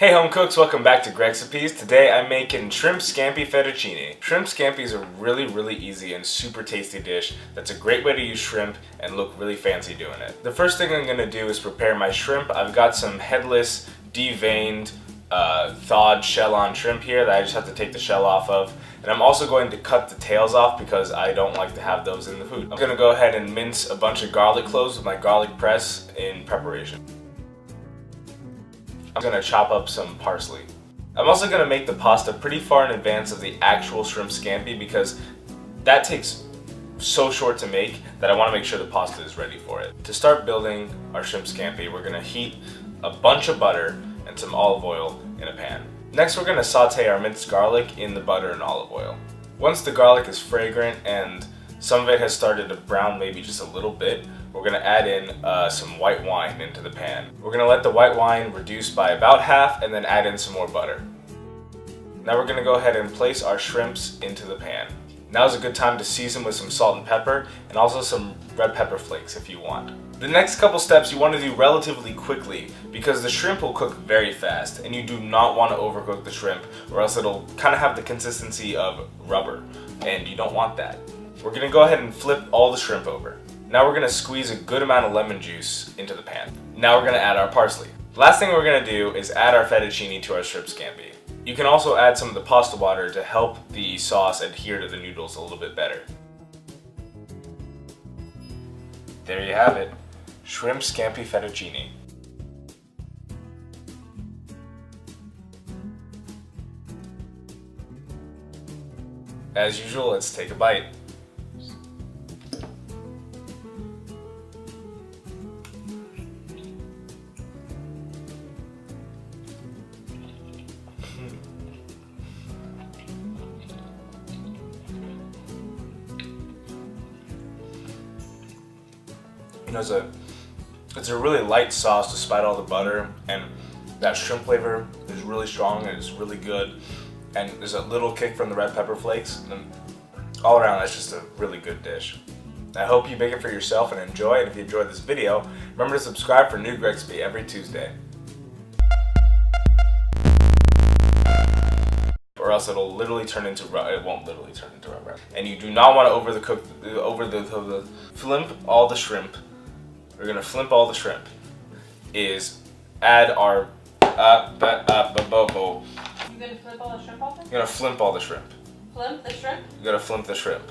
Hey home cooks, welcome back to Gregcipes. Today I'm making shrimp scampi fettuccine. Shrimp scampi is a really easy and super tasty dish that's a great way to use shrimp and look really fancy doing it. The first thing I'm going to do is prepare my shrimp. I've got some headless, deveined, thawed shell-on shrimp here that I just have to take the shell off of. And I'm also going to cut the tails off because I don't like to have those in the food. I'm going to go ahead and mince a bunch of garlic cloves with my garlic press in preparation. I'm going to chop up some parsley. I'm also going to make the pasta pretty far in advance of the actual shrimp scampi because that takes so short to make that I want to make sure the pasta is ready for it. To start building our shrimp scampi, we're going to heat a bunch of butter and some olive oil in a pan. Next, we're going to saute our minced garlic in the butter and olive oil. Once the garlic is fragrant and some of it has started to brown maybe just a little bit, we're going to add in some white wine into the pan. We're going to let the white wine reduce by about half and then add in some more butter. Now we're going to go ahead and place our shrimps into the pan. Now is a good time to season with some salt and pepper and also some red pepper flakes if you want. The next couple steps you want to do relatively quickly because the shrimp will cook very fast and you do not want to overcook the shrimp or else it'll kind of have the consistency of rubber and you don't want that. We're going to go ahead and flip all the shrimp over. Now we're going to squeeze a good amount of lemon juice into the pan. Now we're going to add our parsley. Last thing we're going to do is add our fettuccine to our shrimp scampi. You can also add some of the pasta water to help the sauce adhere to the noodles a little bit better. There you have it, shrimp scampi fettuccine. As usual, let's take a bite. You know, it's a really light sauce despite all the butter, and that shrimp flavor is really strong and it's really good, and there's a little kick from the red pepper flakes, and all around that's just a really good dish. I hope you make it for yourself and enjoy, and if you enjoyed this video, remember to subscribe for new Gregcipes every Tuesday. Or else it'll literally turn into it won't literally turn into rubber. And you do not want to flimp all the shrimp. We're gonna flimp all the shrimp. Is add our You gonna flip all the shrimp off? You're gonna flimp all the shrimp. Flimp the shrimp? You gotta flimp the shrimp.